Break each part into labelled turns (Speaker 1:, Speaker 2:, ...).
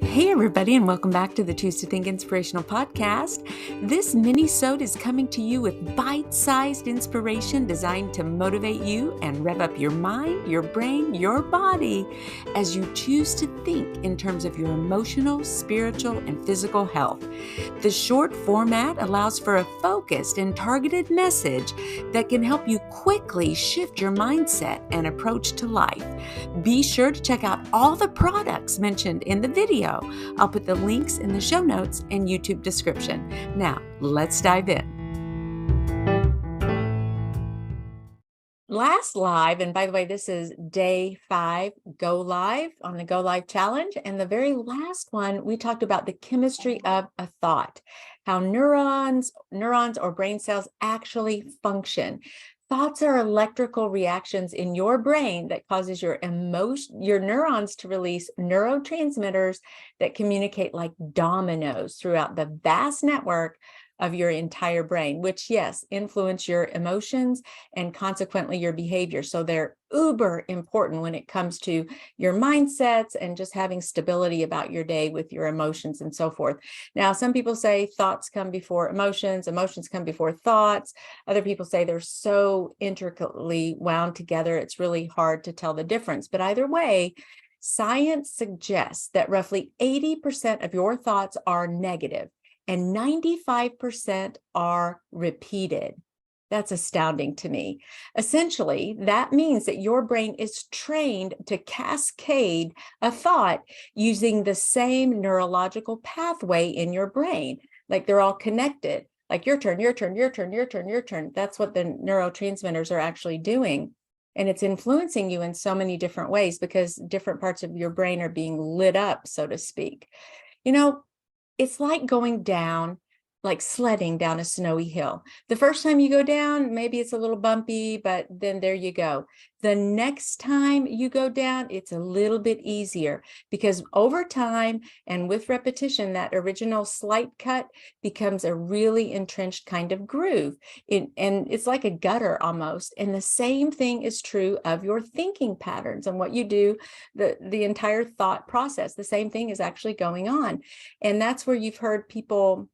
Speaker 1: Hey everybody, and welcome back to the Choose to Think Inspirational podcast. This mini-sode is coming to you with bite-sized inspiration designed to motivate you and rev up your mind, your brain, your body as you choose to think in terms of your emotional, spiritual, and physical health. The short format allows for a focused and targeted message that can help you quickly shift your mindset and approach to life. Be sure to check out all the products mentioned in the video. I'll put the links in the show notes and YouTube description. Now, let's dive in. Last live, and by the way, this is day 5, Go Live on the Go Live Challenge. And the very last one, we talked about the chemistry of a thought, how neurons or brain cells actually function. Thoughts are electrical reactions in your brain that causes your neurons to release neurotransmitters that communicate like dominoes throughout the vast network of your entire brain, which, yes, influence your emotions and consequently your behavior. So they're uber important when it comes to your mindsets and just having stability about your day with your emotions and so forth. Now, some people say thoughts come before emotions, emotions come before thoughts. Other people say they're so intricately wound together, it's really hard to tell the difference. But either way, science suggests that roughly 80% of your thoughts are negative and 95% are repeated. That's astounding to me. Essentially, that means that your brain is trained to cascade a thought using the same neurological pathway in your brain. Like they're all connected, like your turn, your turn, your turn, your turn, your turn. That's what the neurotransmitters are actually doing. And it's influencing you in so many different ways because different parts of your brain are being lit up, so to speak. You know, it's like going down, like sledding down a snowy hill. The first time you go down, maybe it's a little bumpy, but then there you go. The next time you go down, it's a little bit easier because over time and with repetition, that original slight cut becomes a really entrenched kind of groove. And it's like a gutter almost. And the same thing is true of your thinking patterns and what you do, the entire thought process. The same thing is actually going on. And that's where you've heard people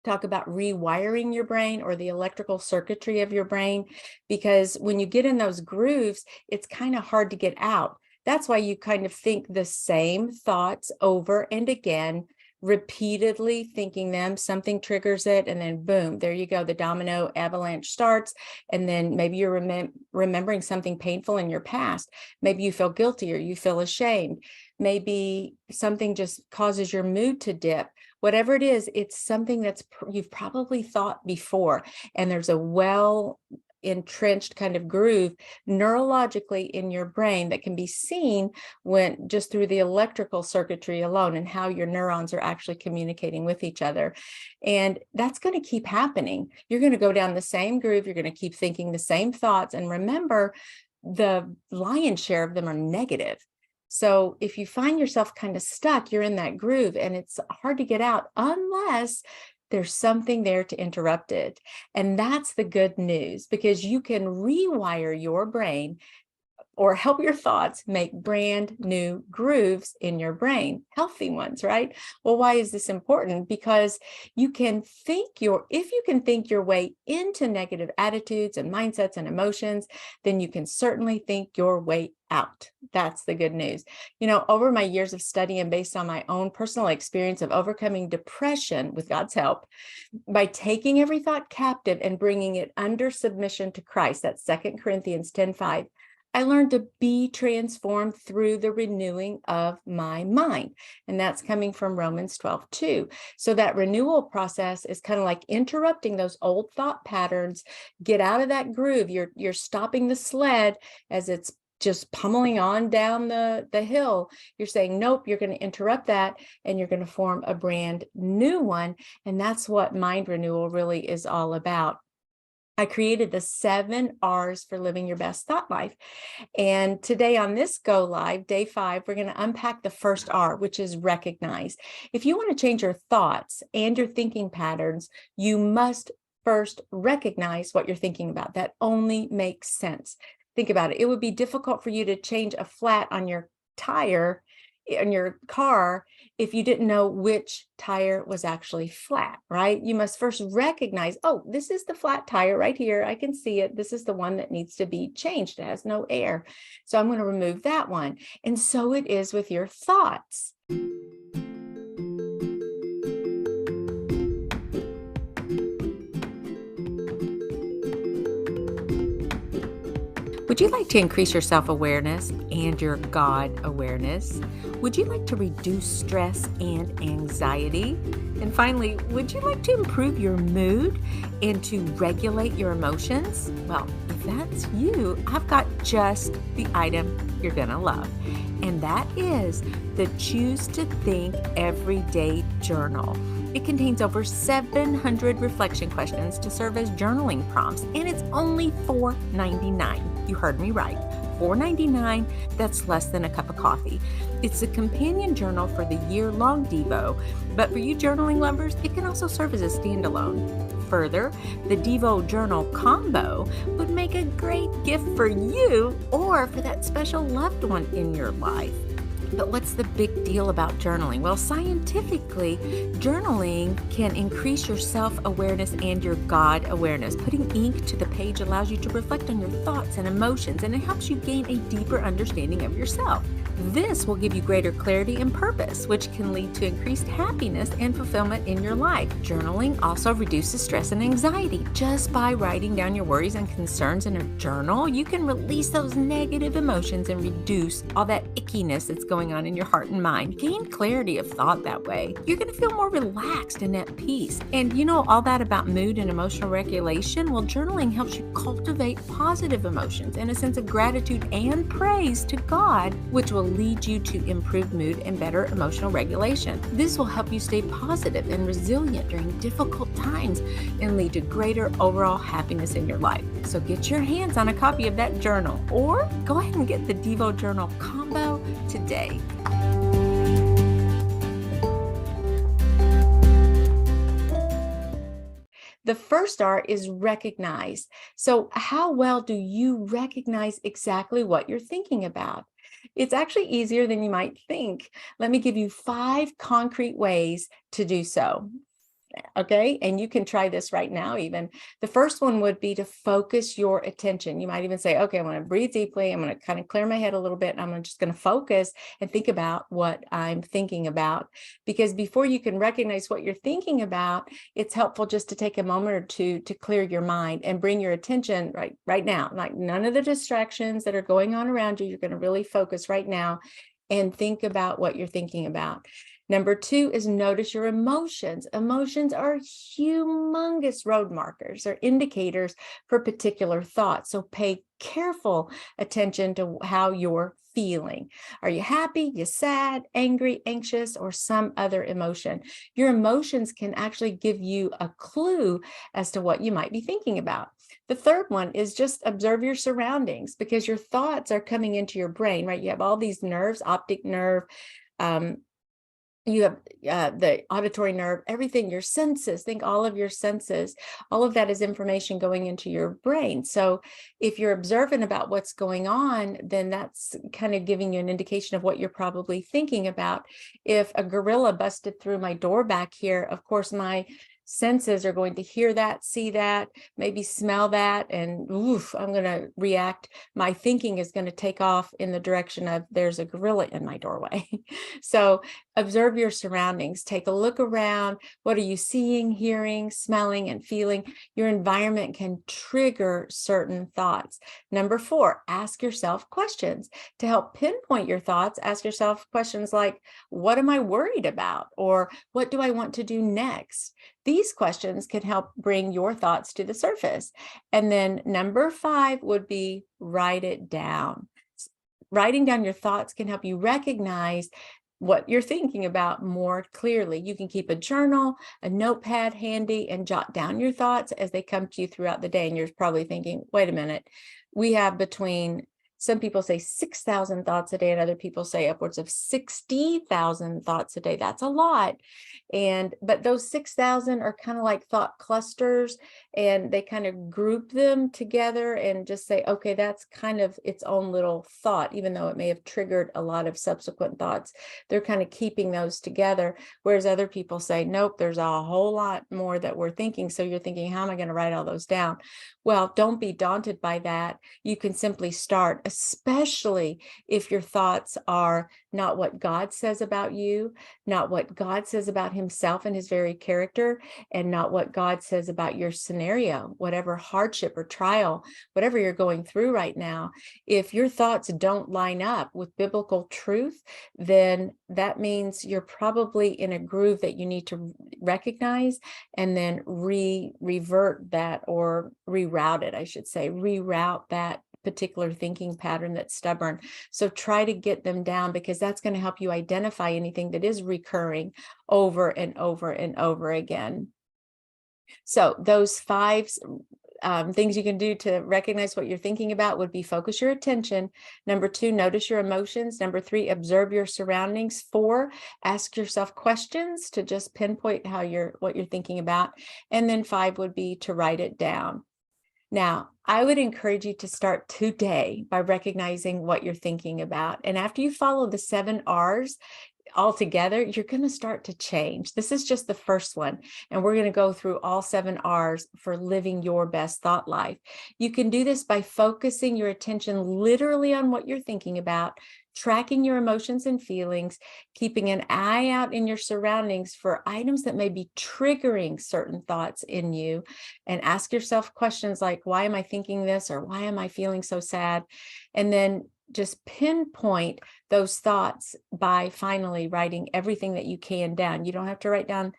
Speaker 1: talk about rewiring your brain or the electrical circuitry of your brain, because when you get in those grooves, it's kind of hard to get out. That's why you kind of think the same thoughts over and again, repeatedly thinking them, something triggers it, and then boom, there you go. The domino avalanche starts. And then maybe you're remembering something painful in your past. Maybe you feel guilty or you feel ashamed. Maybe something just causes your mood to dip. Whatever it is, it's something that's you've probably thought before, and there's a well entrenched kind of groove neurologically in your brain that can be seen when just through the electrical circuitry alone and how your neurons are actually communicating with each other. And that's going to keep happening. You're going to go down the same groove. You're going to keep thinking the same thoughts. And remember, the lion's share of them are negative. So if you find yourself kind of stuck, you're in that groove and it's hard to get out unless there's something there to interrupt it. And that's the good news, because you can rewire your brain or help your thoughts make brand new grooves in your brain, healthy ones, right? Well, why is this important? Because you can if you can think your way into negative attitudes and mindsets and emotions, then you can certainly think your way out. That's the good news. You know, over my years of study and based on my own personal experience of overcoming depression with God's help, by taking every thought captive and bringing it under submission to Christ, that's 2 Corinthians 10:5, I learned to be transformed through the renewing of my mind. And that's coming from Romans 12:2. So that renewal process is kind of like interrupting those old thought patterns. Get out of that groove. You're stopping the sled as it's just pummeling on down the hill. You're saying, nope, you're going to interrupt that and you're going to form a brand new one. And that's what mind renewal really is all about. I created the 7 R's for living your best thought life. And today on this Go Live, day 5, we're going to unpack the first R, which is recognize. If you want to change your thoughts and your thinking patterns, you must first recognize what you're thinking about. That only makes sense. Think about it. It would be difficult for you to change a flat on your tire in your car if you didn't know which tire was actually flat, right? You must first recognize, oh, this is the flat tire right here. I can see it. This is the one that needs to be changed. It has no air. So I'm going to remove that one. And so it is with your thoughts. Would you like to increase your self-awareness and your God awareness? Would you like to reduce stress and anxiety? And finally, would you like to improve your mood and to regulate your emotions? Well, if that's you, I've got just the item you're going to love. And that is the Choose to Think Everyday Journal. It contains over 700 reflection questions to serve as journaling prompts, and it's only $4.99. You heard me right. $4.99, that's less than a cup of coffee. It's a companion journal for the year-long Devo, but for you journaling lovers, it can also serve as a standalone. Further, the Devo Journal combo would make a great gift for you or for that special loved one in your life. But what's the big deal about journaling? Well, scientifically, journaling can increase your self-awareness and your God awareness. Putting ink to the page allows you to reflect on your thoughts and emotions, and it helps you gain a deeper understanding of yourself. This will give you greater clarity and purpose, which can lead to increased happiness and fulfillment in your life. Journaling also reduces stress and anxiety. Just by writing down your worries and concerns in a journal, you can release those negative emotions and reduce all that ickiness that's going on in your heart and mind. Gain clarity of thought that way. You're going to feel more relaxed and at peace. And you know all that about mood and emotional regulation? Well, journaling helps you cultivate positive emotions and a sense of gratitude and praise to God, which will lead you to improved mood and better emotional regulation. This will help you stay positive and resilient during difficult times and lead to greater overall happiness in your life. So get your hands on a copy of that journal, or go ahead and get the Devo Journal combo today. The first R is recognize. So how well do you recognize exactly what you're thinking about? It's actually easier than you might think. Let me give you 5 concrete ways to do so. Okay, and you can try this right now even. The first one would be to focus your attention. You might even say, okay, I'm going to breathe deeply. I'm going to kind of clear my head a little bit. And I'm just going to focus and think about what I'm thinking about. Because before you can recognize what you're thinking about, it's helpful just to take a moment or two to clear your mind and bring your attention right now. Like none of the distractions that are going on around you. You're going to really focus right now and think about what you're thinking about. Number 2 is notice your emotions. Emotions are humongous road markers or indicators for particular thoughts. So pay careful attention to how you're feeling. Are you happy, you sad, angry, anxious, or some other emotion? Your emotions can actually give you a clue as to what you might be thinking about. The third one is just observe your surroundings, because your thoughts are coming into your brain, right? You have all these nerves, optic nerve, you have the auditory nerve, everything, your senses, think all of your senses, all of that is information going into your brain. So if you're observant about what's going on, then that's kind of giving you an indication of what you're probably thinking about. If a gorilla busted through my door back here, of course, my senses are going to hear that, see that, maybe smell that, and oof, I'm going to react. My thinking is going to take off in the direction of there's a gorilla in my doorway. So observe your surroundings. Take a look around. What are you seeing, hearing, smelling, and feeling? Your environment can trigger certain thoughts. Number 4, ask yourself questions. To help pinpoint your thoughts, ask yourself questions like, what am I worried about? Or what do I want to do next? These questions can help bring your thoughts to the surface. And then number 5 would be write it down. Writing down your thoughts can help you recognize what you're thinking about more clearly. You can keep a journal, a notepad handy, and jot down your thoughts as they come to you throughout the day. And you're probably thinking, wait a minute, we have between Some people say 6,000 thoughts a day, and other people say upwards of 60,000 thoughts a day. That's a lot. But those 6,000 are kind of like thought clusters, and they kind of group them together and just say, okay, that's kind of its own little thought, even though it may have triggered a lot of subsequent thoughts. They're kind of keeping those together. Whereas other people say, nope, there's a whole lot more that we're thinking. So you're thinking, how am I going to write all those down? Well, don't be daunted by that. You can simply start, especially if your thoughts are not what God says about you, not what God says about himself and his very character, and not what God says about your scenario, whatever hardship or trial, whatever you're going through right now. If your thoughts don't line up with biblical truth, then that means you're probably in a groove that you need to recognize and then revert that, or reroute it, I should say, reroute that particular thinking pattern that's stubborn. So try to get them down, because that's going to help you identify anything that is recurring over and over and over again. So those 5 things you can do to recognize what you're thinking about would be: focus your attention. Number 2, notice your emotions. Number 3, observe your surroundings. 4, ask yourself questions to just pinpoint what you're thinking about. And then 5 would be to write it down. Now, I would encourage you to start today by recognizing what you're thinking about. And after you follow the 7 R's all together, you're going to start to change. This is just the first one, and we're going to go through all 7 R's for living your best thought life. You can do this by focusing your attention literally on what you're thinking about, tracking your emotions and feelings, keeping an eye out in your surroundings for items that may be triggering certain thoughts in you, and ask yourself questions like, why am I thinking this? Or why am I feeling so sad? And then just pinpoint those thoughts by finally writing everything that you can down. You don't have to write down,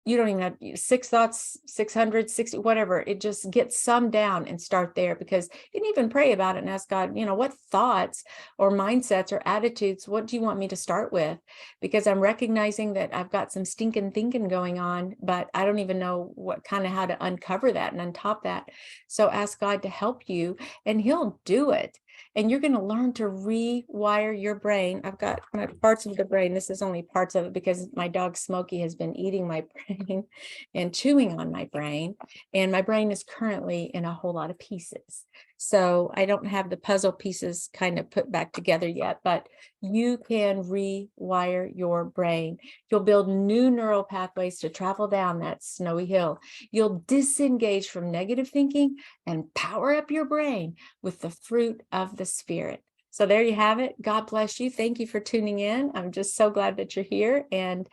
Speaker 1: you don't even have 6 thoughts, 660, whatever. It just gets some down and start there, because you can even pray about it and ask God, what thoughts or mindsets or attitudes, what do you want me to start with? Because I'm recognizing that I've got some stinking thinking going on, but I don't even know how to uncover that and untop that. So ask God to help you, and he'll do it. And you're going to learn to rewire your brain. I've got parts of the brain. This is only parts of it, because my dog Smokey has been eating my brain and chewing on my brain. And my brain is currently in a whole lot of pieces. So I don't have the puzzle pieces kind of put back together yet, but you can rewire your brain. You'll build new neural pathways to travel down that snowy hill. You'll disengage from negative thinking and power up your brain with the fruit of the Spirit. So there you have it. God bless you. Thank you for tuning in. I'm just so glad that you're here. And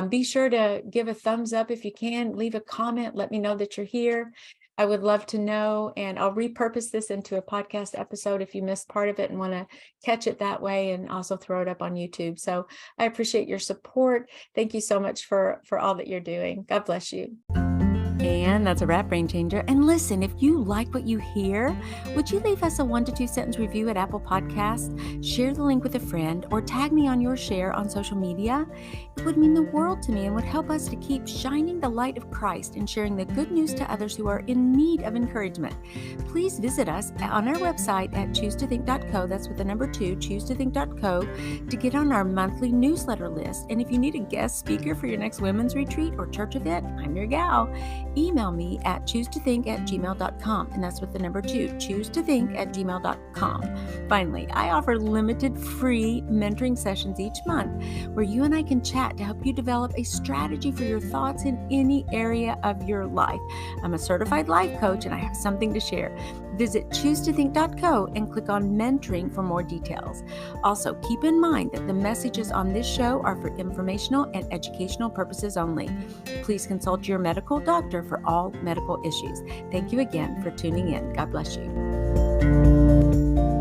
Speaker 1: be sure to give a thumbs up if you can. Leave a comment. Let me know that you're here. I would love to know, and I'll repurpose this into a podcast episode if you missed part of it and want to catch it that way, and also throw it up on YouTube. So I appreciate your support. Thank you so much for all that you're doing. God bless you. And that's a wrap, Brain Changer. And listen, if you like what you hear, would you leave us a 1 to 2 sentence review at Apple Podcasts? Share the link with a friend, or tag me on your share on social media. It would mean the world to me and would help us to keep shining the light of Christ and sharing the good news to others who are in need of encouragement. Please visit us on our website at choosetothinc.co. That's with the number 2, choosetothinc.co, to get on our monthly newsletter list. And if you need a guest speaker for your next women's retreat or church event, I'm your gal. Email me at choosetothinc@gmail.com, and that's with the number 2, choosetothinc@gmail.com. Finally, I offer limited free mentoring sessions each month where you and I can chat to help you develop a strategy for your thoughts in any area of your life. I'm a certified life coach, and I have something to share. Visit choosetothinc.co and click on mentoring for more details. Also, keep in mind that the messages on this show are for informational and educational purposes only. Please consult your medical doctor for all medical issues. Thank you again for tuning in. God bless you.